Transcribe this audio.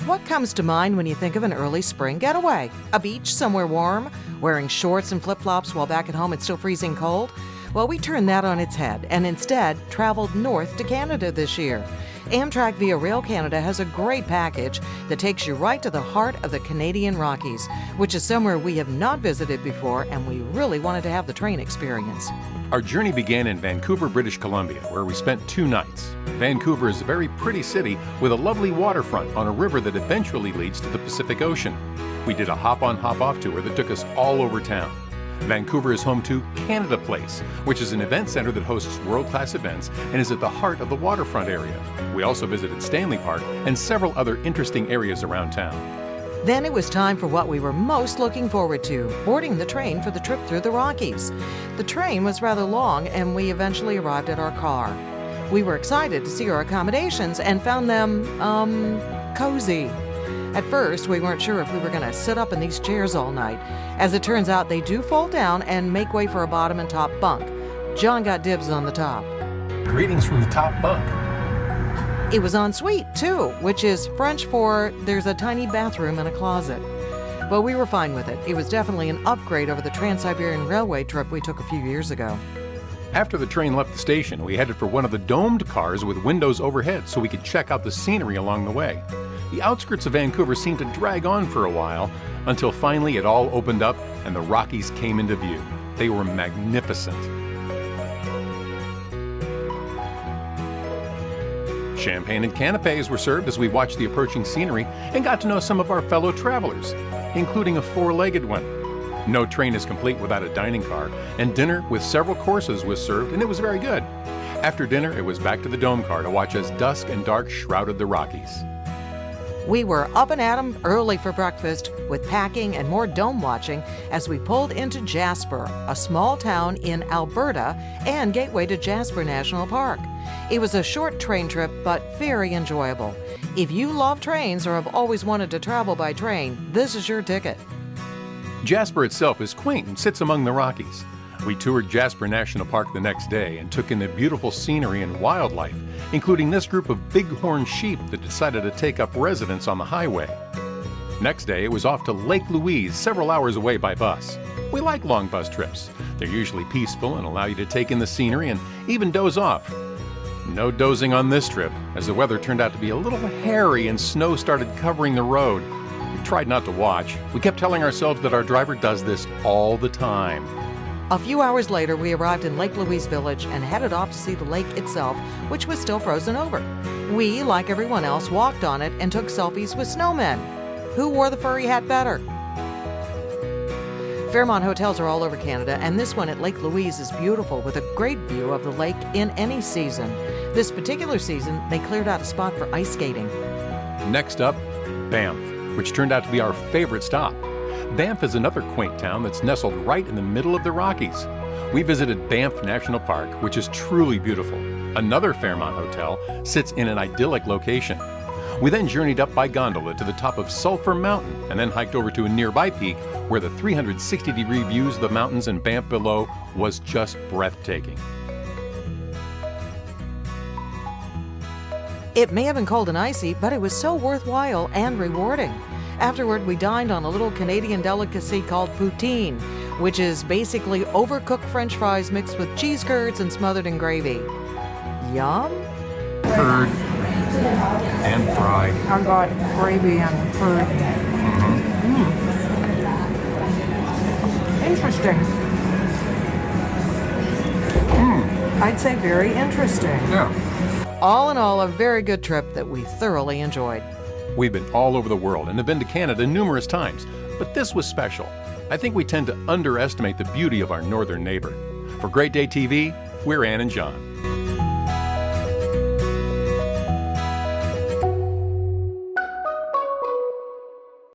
What comes to mind when you think of an early spring getaway? A beach somewhere warm? Wearing shorts and flip-flops while back at home it's still freezing cold? Well, we turned that on its head and instead traveled north to Canada this year. Amtrak via Rail Canada has a great package that takes you right to the heart of the Canadian Rockies, which is somewhere we have not visited before, and we really wanted to have the train experience. Our journey began in Vancouver, British Columbia, where we spent 2 nights. Vancouver is a very pretty city with a lovely waterfront on a river that eventually leads to the Pacific Ocean. We did a hop-on, hop-off tour that took us all over town. Vancouver is home to Canada Place, which is an event center that hosts world-class events and is at the heart of the waterfront area. We also visited Stanley Park and several other interesting areas around town. Then it was time for what we were most looking forward to, boarding the train for the trip through the Rockies. The train was rather long and we eventually arrived at our car. We were excited to see our accommodations and found them, cozy. At first, we weren't sure if we were going to sit up in these chairs all night. As it turns out, they do fold down and make way for a bottom and top bunk. John got dibs on the top. Greetings from the top bunk. It was en suite, too, which is French for there's a tiny bathroom and a closet. But we were fine with it. It was definitely an upgrade over the Trans-Siberian Railway trip we took a few years ago. After the train left the station, we headed for one of the domed cars with windows overhead so we could check out the scenery along the way. The outskirts of Vancouver seemed to drag on for a while until finally it all opened up and the Rockies came into view. They were magnificent. Champagne and canapes were served as we watched the approaching scenery and got to know some of our fellow travelers, including a 4-legged one. No train is complete without a dining car, and dinner with several courses was served, and it was very good. After dinner, it was back to the dome car to watch as dusk and dark shrouded the Rockies. We were up and at 'em early for breakfast with packing and more dome watching as we pulled into Jasper, a small town in Alberta and gateway to Jasper National Park. It was a short train trip, but very enjoyable. If you love trains or have always wanted to travel by train, this is your ticket. Jasper itself is quaint and sits among the Rockies. We toured Jasper National Park the next day and took in the beautiful scenery and wildlife, including this group of bighorn sheep that decided to take up residence on the highway. Next day, it was off to Lake Louise, several hours away by bus. We like long bus trips. They're usually peaceful and allow you to take in the scenery and even doze off. No dozing on this trip, as the weather turned out to be a little hairy and snow started covering the road. We tried not to watch. We kept telling ourselves that our driver does this all the time. A few hours later, we arrived in Lake Louise Village and headed off to see the lake itself, which was still frozen over. We, like everyone else, walked on it and took selfies with snowmen. Who wore the furry hat better? Fairmont hotels are all over Canada, and this one at Lake Louise is beautiful with a great view of the lake in any season. This particular season, they cleared out a spot for ice skating. Next up, Banff, which turned out to be our favorite stop. Banff is another quaint town that's nestled right in the middle of the Rockies. We visited Banff National Park, which is truly beautiful. Another Fairmont hotel sits in an idyllic location. We then journeyed up by gondola to the top of Sulphur Mountain and then hiked over to a nearby peak where the 360-degree views of the mountains and Banff below was just breathtaking. It may have been cold and icy, but it was so worthwhile and rewarding. Afterward, we dined on a little Canadian delicacy called poutine, which is basically overcooked French fries mixed with cheese curds and smothered in gravy. Yum! Curd and fry. I got gravy and curd. Interesting. I'd say very interesting. Yeah. All in all, a very good trip that we thoroughly enjoyed. We've been all over the world and have been to Canada numerous times, but this was special. I think we tend to underestimate the beauty of our northern neighbor. For Great Day TV, we're Ann and John.